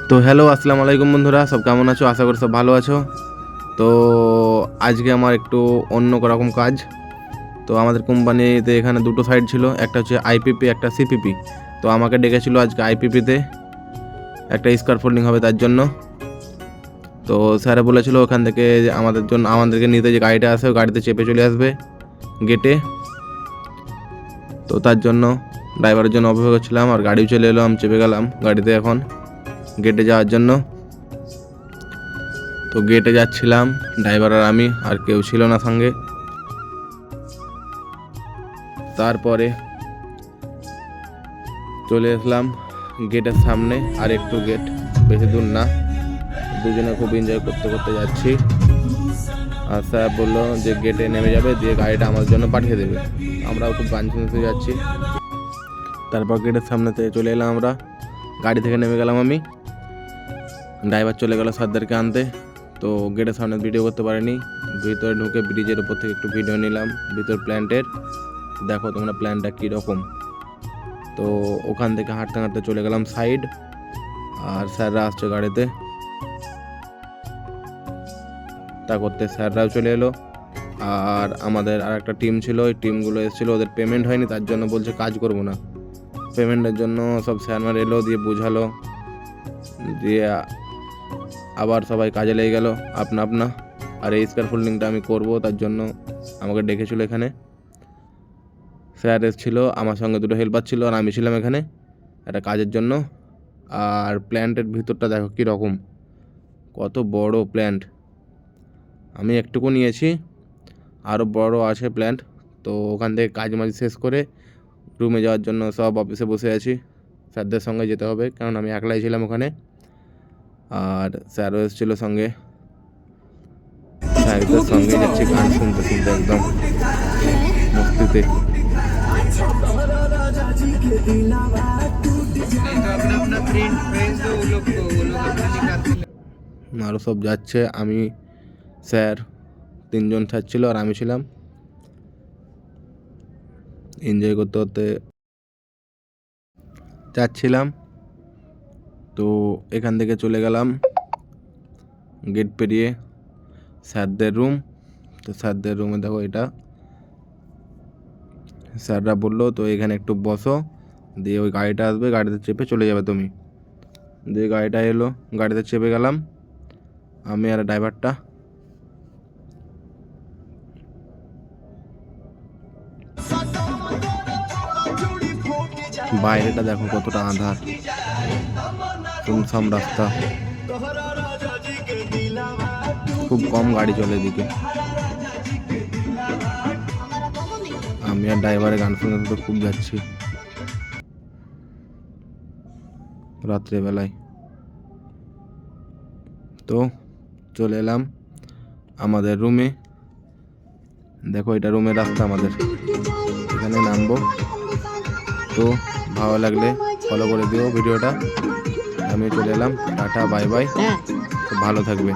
তো হ্যালো, আসসালামু আলাইকুম বন্ধুরা, সব কেমন আছো? আশা করি সব ভালো আছো। তো আজকে আমার একটু অন্য রকম কাজ। তো আমাদের কোম্পানিতে এখানে দুটো সাইট ছিল, একটা হচ্ছে আইপিপি, একটা সিপিপি। তো আমাকে ডেকেছিল আজকে আইপিপিতে, একটা স্কার ফোল্ডিং হবে তার জন্য। তো স্যারে বলেছিল ওখান থেকে আমাদেরকে নিতে যে গাড়িটা আসে, ওই গাড়িতে চেপে চলে আসবে গেটে। তো তার জন্য ড্রাইভারের জন্য অপেক্ষা করছিলাম, আর গাড়িও চলে এলো, আমি চেপে গেলাম গাড়িতে এখন গেটে যাওয়ার জন্য। তো গেটে যাচ্ছিলাম, ড্রাইভার আর আমি, আর কেউ ছিল না সঙ্গে। তারপরে চলে আসলাম গেটের সামনে, আর একটু গেট, বেশি দূর না। দুজনে খুব এনজয় করতে করতে যাচ্ছি। আর স্যার বললো যে গেটে নেমে যাবে, দিয়ে গাড়িটা আমার জন্য পাঠিয়ে দেবে। আমরাও খুব গান শুনতে যাচ্ছি। তারপর গেটের সামনে থেকে চলে এলাম আমরা, গাড়ি থেকে নেমে গেলাম আমি। ড্রাইভার চলে গেল স্যারদেরকে আনতে। তো গেটের সামনে ভিডিও করতে পারিনি, ভিতরে ঢুকে ব্রিজের উপর থেকে একটু ভিডিও নিলাম, ভিতর প্ল্যান্টের। দেখো তোমরা প্ল্যানটা কীরকম। তো ওখান থেকে হাঁটতে হাঁটতে চলে গেলাম সাইড, আর স্যাররা আসছে গাড়িতে। তা করতে স্যাররাও চলে এলো, আর আমাদের আর একটা টিম ছিল, ওই টিমগুলো এসেছিলো, ওদের পেমেন্ট হয়নি, তার জন্য বলছে কাজ করবো না। পেমেন্টের জন্য সব স্যারমার এলো, দিয়ে বুঝালো, দিয়ে আবার সবাই কাজে লেগে গেল আপনা আপনা। আর এই স্কার ফোল্ডিংটা আমি করব, তার জন্য আমাকে ডেকেছিল এখানে। স্যার এসেছিলো, আমার সঙ্গে দুটো হেল্পার ছিল, আর আমি ছিলাম এখানে একটা কাজের জন্য। আর প্ল্যান্টের ভিতরটা দেখো কীরকম, কত বড় প্ল্যান্ট। আমি একটুকু নিয়েছি, আরও বড় আছে প্ল্যান্ট। তো ওখান থেকে কাজ মাজ শেষ করে রুমে যাওয়ার জন্য সব অফিসে বসে আছি। স্যারদের সঙ্গে যেতে হবে, কারণ আমি একলাই ছিলাম ওখানে, আর স্যারও এসেছিলো সঙ্গে। স্যারদের সঙ্গে যাচ্ছি গান শুনতে শুনতে একদম মস্তিতে। আরও সব যাচ্ছে, আমি, স্যার, তিনজন স্যার ছিল, আর আমি ছিলাম। এনজয় করতে করতে যাচ্ছিলাম। তো এখান থেকে চলে গেলাম গেট পেরিয়ে স্যারদের রুম। তো স্যারদের রুমে দেখো এটা, স্যাররা বললো তো এখানে একটু বসো, দিয়ে ওই গাড়িটা আসবে, গাড়িতে চেপে চলে যাবে তুমি। দিয়ে গাড়িটা এলো, গাড়িতে চেপে গেলাম আমি আর ড্রাইভারটা। বাইরেটা দেখো কতটা আঁধার, শুনশান রাস্তা, খুব কম গাড়ি চলে এদিকে। আমি আর ড্রাইভারে গান শুনতে শুনতে খুব যাচ্ছি রাত্রেবেলায়। তো চলে এলাম আমাদের রুমে। দেখো এটা রুমের রাস্তা আমাদের, এখানে নামবো। তো ভালো লাগলে ফলো করে দিও ভিডিওটা। আমি চলে এলাম, টাটা বাই বাই, ভালো থাকবে।